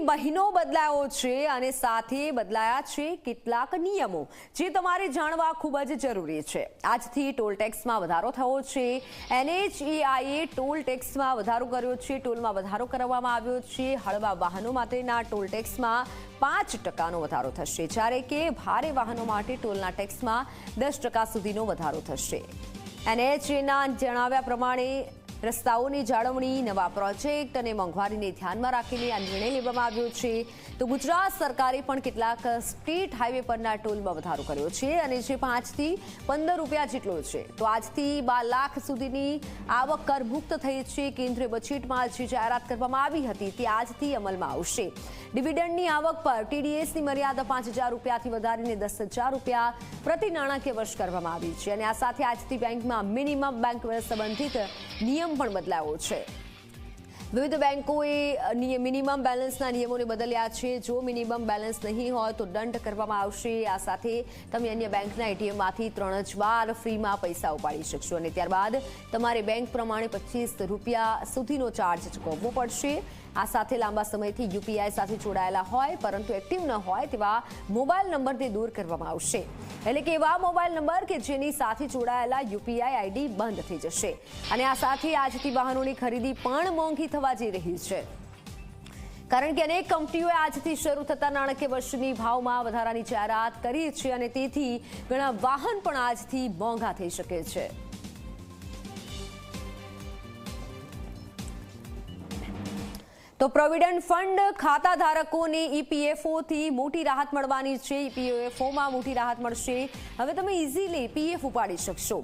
મહિનો બદલાયો છે અને સાથે બદલાયા છે કેટલાક નિયમો જે તમારે જાણવા ખૂબ જ જરૂરી છે। આજથી ટોલ ટેક્સમાં વધારો થયો છે। NHAIએ ટોલ ટેક્સમાં વધારો કર્યો છે। ટોલમાં વધારો કરવામાં આવ્યો છે। હળવા વાહનો માટેના ટોલ ટેક્સમાં 5% વધારો થશે, જ્યારે કે ભારે વાહનો માટે ટોલના ટેક્સમાં 10% સુધીનો વધારો થશે। NHAના જણાવ્યા પ્રમાણે રસ્તાઓની જાળવણી, નવા પ્રોજેક્ટ અને મોંઘવારીને ધ્યાનમાં રાખીને આ નિર્ણય લેવામાં આવ્યો છે। તો ગુજરાત સરકારે પણ કેટલાક સ્ટેટ હાઈવે પરના ટોલમાં વધારો કર્યો છે અને જે 5 થી 15 રૂપિયા જેટલો છે। તો આજથી 12 લાખ સુધીની આવક કરમુક્ત થઈ છે। કેન્દ્રીય બજેટમાં જે જાહેરાત કરવામાં આવી હતી તે આજથી અમલમાં આવશે। ડિવિડન્ડની આવક પર TDSની મર્યાદા 5,000 રૂપિયાથી વધારીને 10,000 રૂપિયા પ્રતિ નાણાકીય વર્ષ કરવામાં આવી છે અને આ સાથે આજથી બેંકમાં મિનિમમ બેંક સંબંધિત નિયમ પણ બદલાયો છે। વિવિધ બેંકોએ મિનિમમ બેલેન્સના નિયમોને બદલ્યા છે। જો મિનિમમ બેલેન્સ નહીં હોય તો દંડ કરવામાં આવશે। આ સાથે તમે અન્ય બેંકના ATMમાંથી 3 જ વાર ફ્રીમાં પૈસા ઉપાડી શકશો અને ત્યારબાદ તમારે બેંક પ્રમાણે 25 રૂપિયા સુધીનો ચાર્જ ચૂકવવો પડશે। આ સાથે લાંબા સમયથી UPI સાથે જોડાયેલા હોય પરંતુ એક્ટિવ ન હોય તેવા મોબાઈલ નંબરને દૂર કરવામાં આવશે। એટલે કે એવા મોબાઈલ નંબર કે જેની સાથે જોડાયેલા UPI ID બંધ થઈ જશે અને આ સાથે આજથી વાહનોની ખરીદી પણ મોંઘી થવા જઈ રહી છે, કારણ કે અનેક કંપનીઓએ આજથી શરૂ થતા નાણાકીય વર્ષની ભાવમાં વધારાની જાહેરાત કરી છે અને તેથી ઘણા વાહન પણ આજથી મોંઘા થઈ શકે છે। તો પ્રોવિડન્ટ ફંડ ખાતા ધારકોને EPFOથી મોટી રાહત મળવાની છે। EPFOમાં મોટી રાહત મળશે। હવે તમે ઇઝીલી PF ઉપાડી શકશો।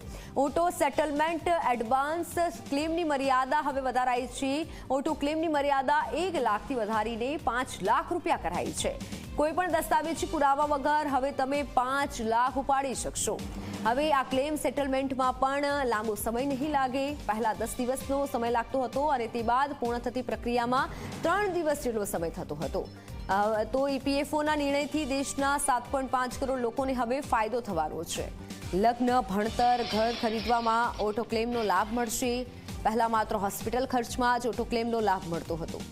ઓટો સેટલમેન્ટ એડવાન્સ ક્લેમની મર્યાદા હવે વધારાઈ છે। ઓટો ક્લેમની મર્યાદા 1 લાખથી વધારીને 5 લાખ રૂપિયા કરાઈ છે। કોઈપણ દસ્તાવેજી પુરાવા વગર હવે તમે 5 લાખ ઉપાડી શકશો। હવે આ ક્લેમ સેટલમેન્ટમાં પણ લાંબો સમય નહીં લાગે। પહેલા 10 દિવસનો સમય લાગતો હતો અને તે બાદ પૂર્ણ થતી પ્રક્રિયામાં 3 દિવસ જેટલો સમય થતો હતો। તો EPFOના નિર્ણયથી દેશના 7.5 કરોડ લોકોને હવે ફાયદો થવાનો છે। લગ્ન, ભણતર, ઘર ખરીદવામાં ઓટો ક્લેમનો લાભ મળશે। પહેલા માત્ર હોસ્પિટલ ખર્ચમાં જ ઓટો ક્લેમનો લાભ મળતો હતો।